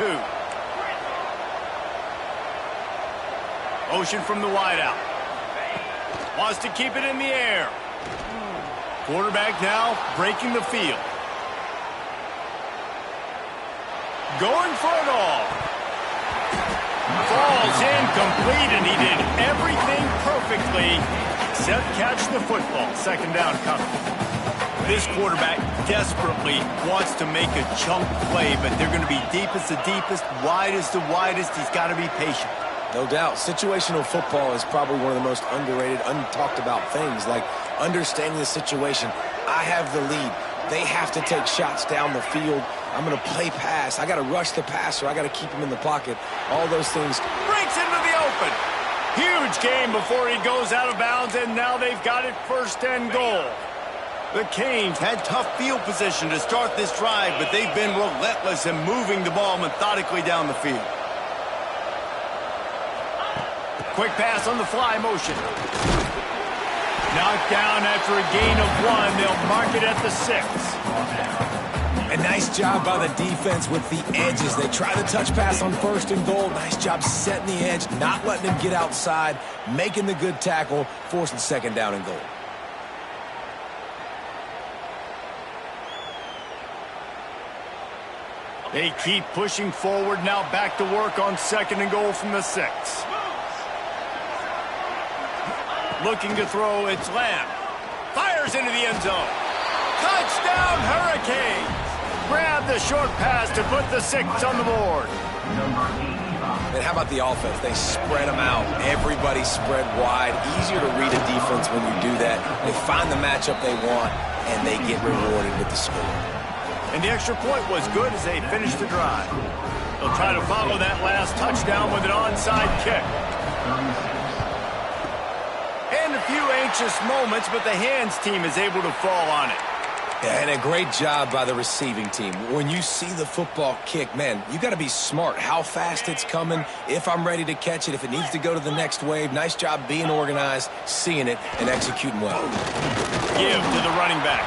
Motion from the wideout. Wants to keep it in the air. Quarterback now breaking the field. Going for it all. Falls incomplete, and he did everything perfectly except catch the football. 2nd down coming. This quarterback desperately wants to make a chunk play, but they're going to be deepest the deepest, widest the widest. He's got to be patient. No doubt. Situational football is probably one of the most underrated, untalked about things, like understanding the situation. I have the lead. They have to take shots down the field. I'm going to play pass. I got to rush the passer. I got to keep him in the pocket. All those things. Breaks into the open. Huge game before he goes out of bounds, and now they've got it 1st and goal. The Canes had tough field position to start this drive, but they've been relentless in moving the ball methodically down the field. Quick pass on the fly motion. Knocked down after a gain of 1. They'll mark it at the 6. A nice job by the defense with the edges. They try the touch pass on 1st and goal. Nice job setting the edge, not letting him get outside, making the good tackle, forcing 2nd down and goal. They keep pushing forward, now back to work on 2nd and goal from the 6. Looking to throw, it's Lamb. Fires into the end zone. Touchdown, Hurricanes! Grab the short pass to put the 6 on the board. And how about the offense? They spread them out. Everybody spread wide. Easier to read a defense when you do that. They find the matchup they want, and they get rewarded with the score. And the extra point was good as they finished the drive. They'll try to follow that last touchdown with an onside kick. And a few anxious moments, but the hands team is able to fall on it. Yeah, and a great job by the receiving team. When you see the football kick, man, you got to be smart. How fast it's coming, if I'm ready to catch it, if it needs to go to the next wave. Nice job being organized, seeing it, and executing well. Give to the running back.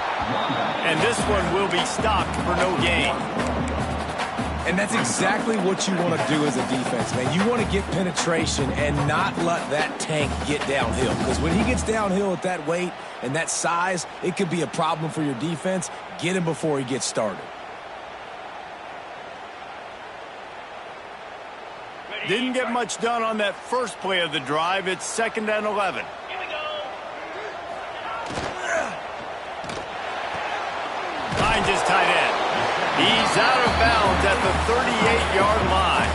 And this one will be stopped for no gain. And that's exactly what you want to do as a defense, man. You want to get penetration and not let that tank get downhill. Because when he gets downhill at that weight and that size, it could be a problem for your defense. Get him before he gets started. Didn't get much done on that first play of the drive. It's 2nd and 11. Finds his tight end. He's out of bounds at the 38-yard line.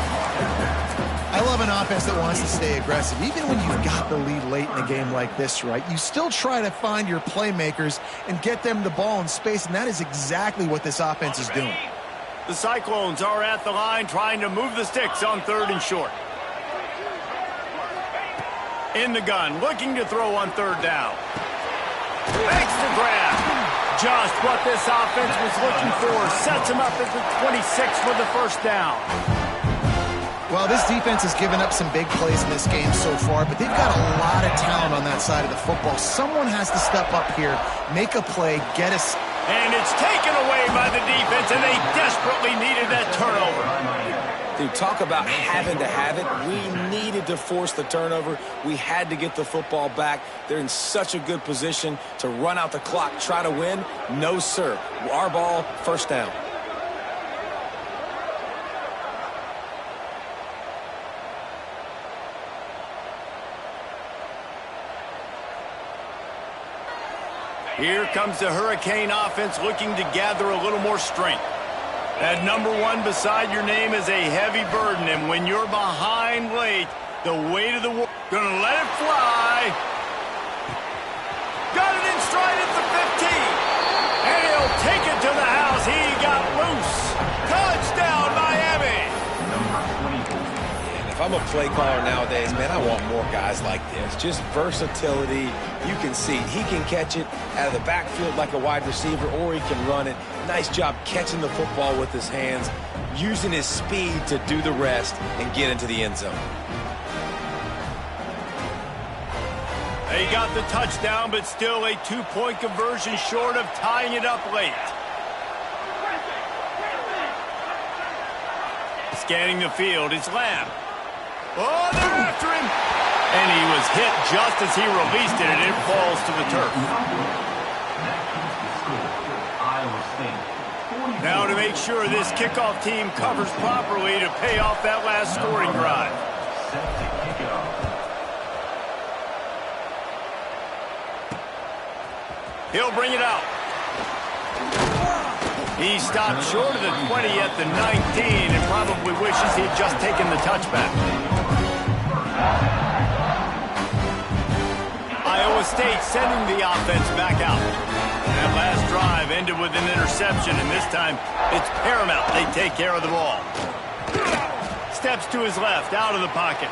I love an offense that wants to stay aggressive. Even when you've got the lead late in a game like this, right, you still try to find your playmakers and get them the ball in space, and that is exactly what this offense is doing. The Cyclones are at the line trying to move the sticks on 3rd and short. In the gun, looking to throw on 3rd down. Makes the grab. Just what this offense was looking for. Sets him up at the 26 for the 1st down. Well, this defense has given up some big plays in this game so far, but they've got a lot of talent on that side of the football. Someone has to step up here, make a play, get us. And it's taken away by the defense, and they desperately needed that turnover. Dude, talk about having to have it. We needed to force the turnover. We had to get the football back. They're in such a good position to run out the clock, try to win. No, sir. Our ball, 1st down. Here comes the Hurricane offense looking to gather a little more strength. That number 1 beside your name is a heavy burden, and when you're behind late, the weight of the war. Gonna let it fly. Got it in stride at the 15. And he'll take it to the house. He got loose. Touchdown, Miami. If I'm a play caller nowadays, man, I want more guys like this. Just versatility. You can see he can catch it out of the backfield like a wide receiver, or he can run it. Nice job catching the football with his hands, using his speed to do the rest and get into the end zone. They got the touchdown, but still a 2-point conversion short of tying it up late. Scanning the field, it's Lamb. Oh, they're after him. And he was hit just as he released it, and it falls to the turf. Now to make sure this kickoff team covers properly to pay off that last scoring drive. He'll bring it out. He stopped short of the 20 at the 19 and probably wishes he'd just taken the touchback. Iowa State sending the offense back out. That last drive ended with an interception, and this time it's paramount they take care of the ball. Steps to his left, out of the pocket.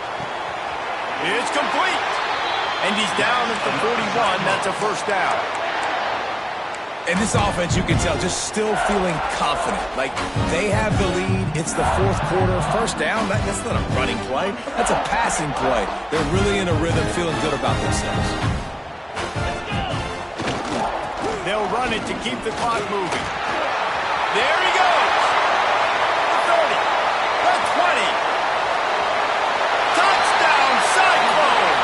It's complete. And he's down at the 41. That's a 1st down. And this offense, you can tell, just still feeling confident. Like, they have the lead. It's the 4th quarter. 1st down, that's not a running play. That's a passing play. They're really in a rhythm, feeling good about themselves. They'll run it to keep the clock moving. There he goes. The 30. The 20. Touchdown, Cyclones.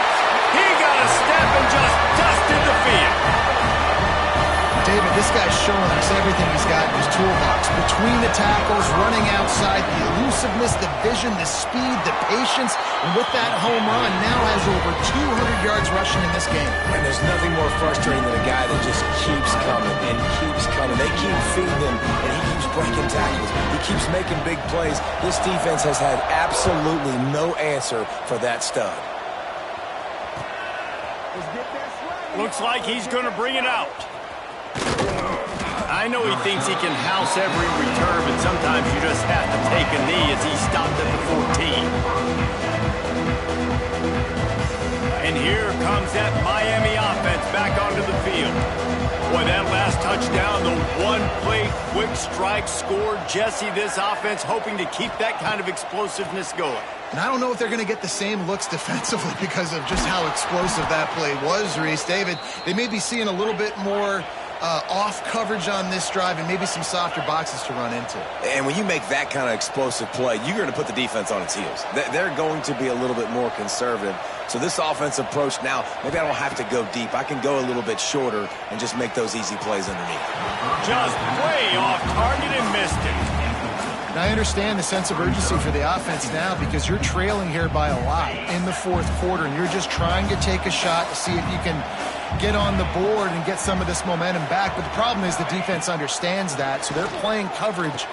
He got a step and just dusted the field. David, this guy's showing us everything he's got in his toolbox. Between the tackles, running outside, the elusiveness, the vision, the speed, the patience, and with that home run, now has over 200 yards rushing in this game. And there's nothing more frustrating than a guy that just keeps coming and keeps coming. They keep feeding him, and he keeps breaking tackles. He keeps making big plays. This defense has had absolutely no answer for that stud. Looks like he's going to bring it out. I know he thinks he can house every return, but sometimes you just have to take a knee as he stopped at the 14. And here comes that Miami offense back onto the field. Boy, that last touchdown, the one-play quick strike scored. Jesse, this offense hoping to keep that kind of explosiveness going. And I don't know if they're going to get the same looks defensively because of just how explosive that play was, Reese. David, they may be seeing a little bit more off coverage on this drive and maybe some softer boxes to run into. And when you make that kind of explosive play, you're going to put the defense on its heels. They're going to be a little bit more conservative. So this offense approach now, maybe I don't have to go deep. I can go a little bit shorter and just make those easy plays underneath. Just way off target and missed it. And I understand the sense of urgency for the offense now because you're trailing here by a lot in the 4th quarter, and you're just trying to take a shot to see if you can get on the board and get some of this momentum back. But the problem is the defense understands that, so they're playing coverage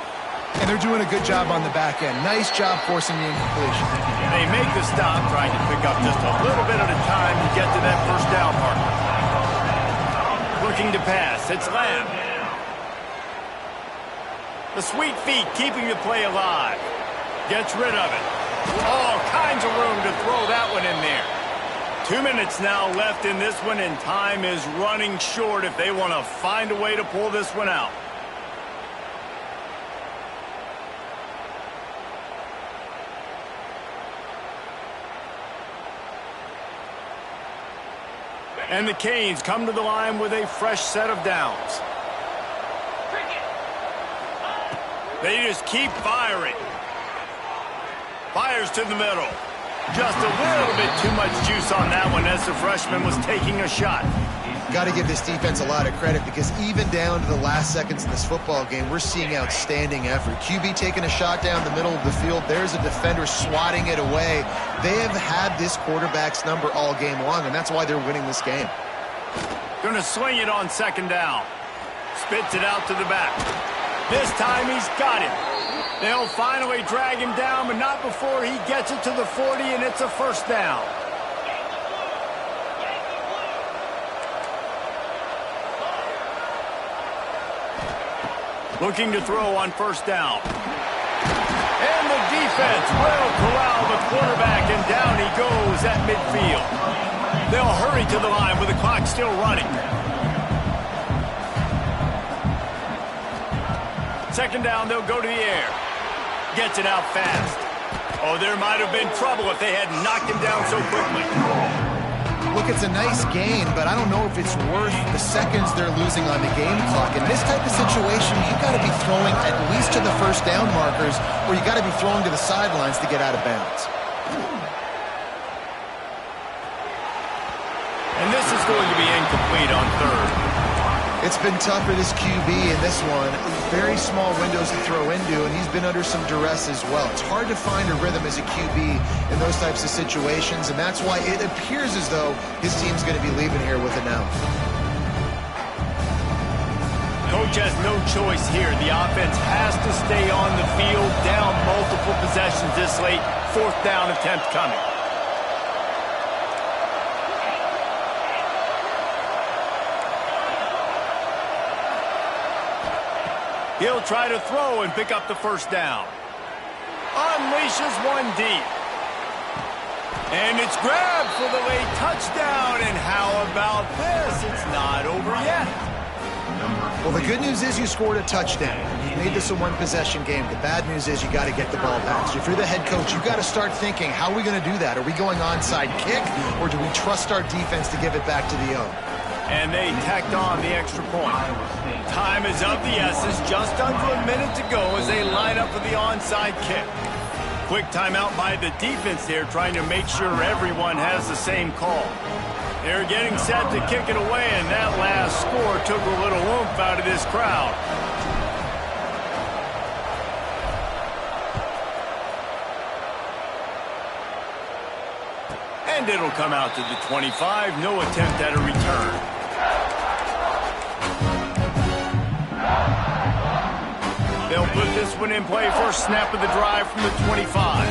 And they're doing a good job on the back end. Nice job forcing the incompletion. They make the stop, trying to pick up just a little bit at a time to get to that first down marker. Looking to pass. It's Lamb. The sweet feet keeping the play alive. Gets rid of it. All kinds of room to throw that one in there. 2 minutes now left in this one, and time is running short if they want to find a way to pull this one out. And the Canes come to the line with a fresh set of downs. They just keep firing. Fires to the middle. Just a little bit too much juice on that one as the freshman was taking a shot. Got to give this defense a lot of credit because even down to the last seconds of this football game, we're seeing outstanding effort. QB taking a shot down the middle of the field. There's a defender swatting it away. They have had this quarterback's number all game long, and that's why they're winning this game. Going to swing it on second down. Spits it out to the back. This time he's got it. They'll finally drag him down, but not before he gets it to the 40, and it's a first down. Looking to throw on first down. And the defense will corral the quarterback, and down he goes at midfield. They'll hurry to the line with the clock still running. Second down, they'll go to the air. Gets it out fast. Oh, there might have been trouble if they had knocked him down so quickly. Look, it's a nice gain, but I don't know if it's worth the seconds they're losing on the game clock. In this type of situation, you've got to be throwing at least to the first down markers, or you got to be throwing to the sidelines to get out of bounds. And this is going to be incomplete on third. It's been tough for this QB in this one. Very small windows to throw into, and he's been under some duress as well. It's hard to find a rhythm as a QB in those types of situations, and that's why it appears as though his team's going to be leaving here with an out. Coach has no choice here. The offense has to stay on the field, down multiple possessions this late. Fourth down attempt coming. He'll try to throw and pick up the first down. Unleashes one deep. And it's grabbed for the late touchdown. And how about this? It's not over yet. Well, the good news is you scored a touchdown. You made this a one-possession game. The bad news is you got to get the ball back. So if you're the head coach, you've got to start thinking, how are we going to do that? Are we going onside kick, or do we trust our defense to give it back to the O? And they tacked on the extra point. Time is of the essence, just under a minute to go as they line up for the onside kick. Quick timeout by the defense there, trying to make sure everyone has the same call. They're getting set to kick it away, and that last score took a little oomph out of this crowd. And it'll come out to the 25. No attempt at a return. They'll put this one in play. First snap of the drive from the 25.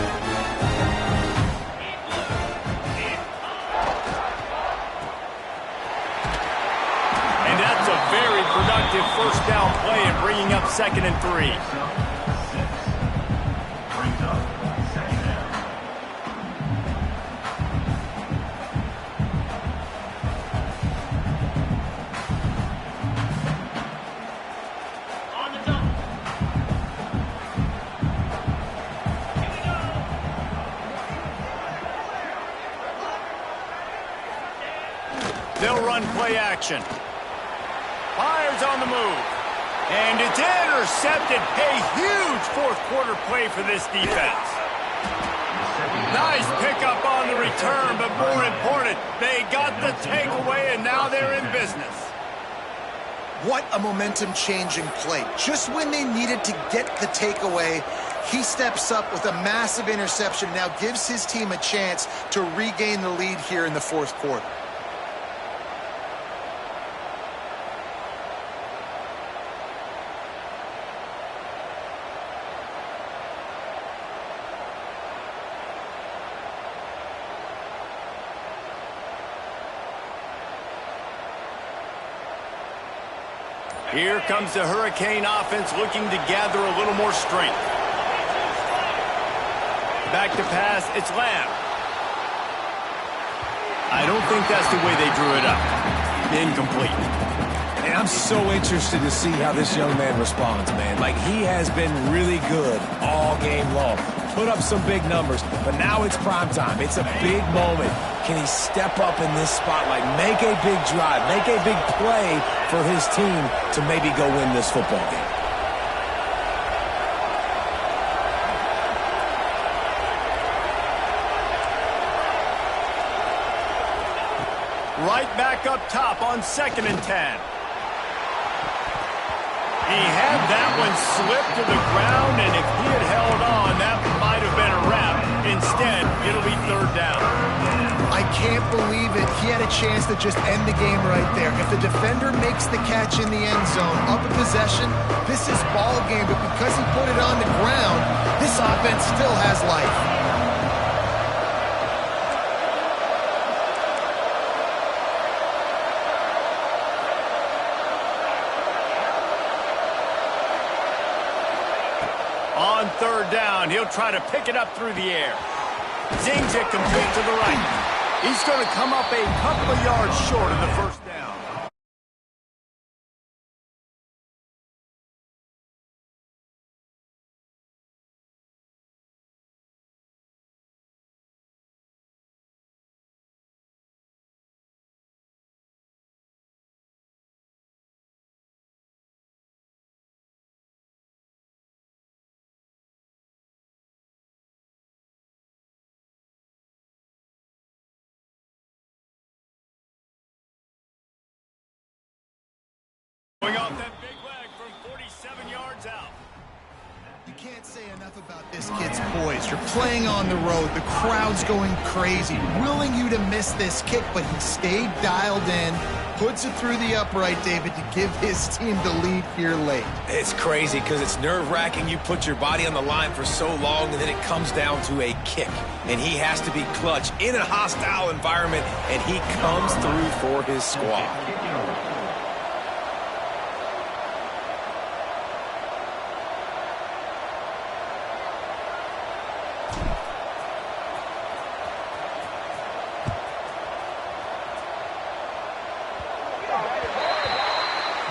And that's a very productive first down play and bringing up 2nd and 3. They'll run play action. Fires on the move. And it's intercepted. A huge fourth quarter play for this defense. Nice pickup on the return, but more important, they got the takeaway, and now they're in business. What a momentum-changing play. Just when they needed to get the takeaway, he steps up with a massive interception, now gives his team a chance to regain the lead here in the fourth quarter. Here comes the Hurricane offense looking to gather a little more strength. Back to pass, it's Lamb. I don't think that's the way they drew it up. Incomplete. And I'm so interested to see how this young man responds, man. Like, he has been really good all game long. Put up some big numbers, but now it's prime time. It's a big moment. Can he step up in this spotlight, make a big drive, make a big play for his team to maybe go win this football game? Right back up top on 2nd and 10. He had that one slip to the ground, and if he had held on, that might have been a wrap. Instead, it'll be 3rd down. I can't believe it. He had a chance to just end the game right there. If the defender makes the catch in the end zone, up a possession, this is ball game. But because he put it on the ground, this offense still has life. On 3rd down, he'll try to pick it up through the air. Zings it complete to the right. He's going to come up a couple of yards short of the 1st down. Going off that big leg from 47 yards out. You can't say enough about this kid's poise. You're playing on the road. The crowd's going crazy, willing you to miss this kick, but he stayed dialed in, puts it through the upright, David, to give his team the lead here late. It's crazy because it's nerve-wracking. You put your body on the line for so long, and then it comes down to a kick. And he has to be clutch in a hostile environment, and he comes through for his squad.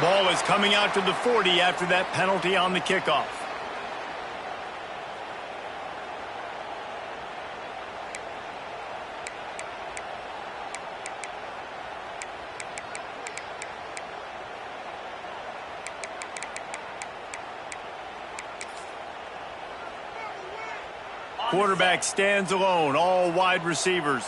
Ball is coming out to the 40 after that penalty on the kickoff. Quarterback stands alone, all wide receivers.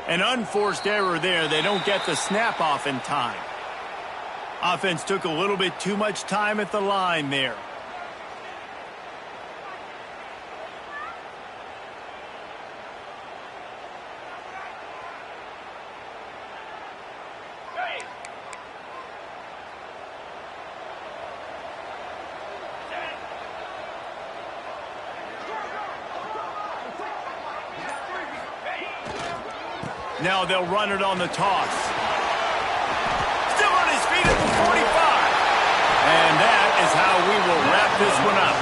An unforced error there. They don't get the snap off in time. Offense took a little bit too much time at the line there. Now they'll run it on the toss. Still on his feet at the 45. And that is how we will wrap this one up.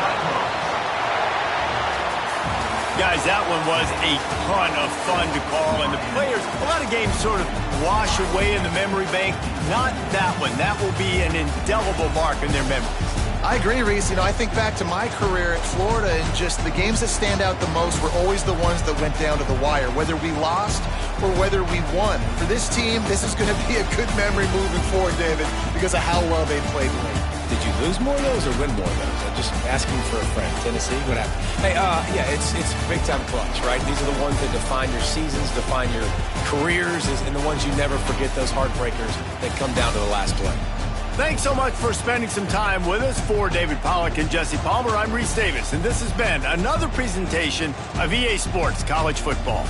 Guys, that one was a ton of fun to call. And the players, a lot of games sort of wash away in the memory bank. Not that one. That will be an indelible mark in their memories. I agree, Reese. I think back to my career at Florida, and just the games that stand out the most were always the ones that went down to the wire, whether we lost or whether we won. For this team, this is going to be a good memory moving forward, David, because of how well they played late. Did you lose more of those or win more of those? I'm just asking for a friend. Tennessee, what happened? Hey, yeah, it's big-time clutch, right? These are the ones that define your seasons, define your careers, and the ones you never forget, those heartbreakers that come down to the last play. Thanks so much for spending some time with us. For David Pollack and Jesse Palmer, I'm Reese Davis, and this has been another presentation of EA Sports College Football.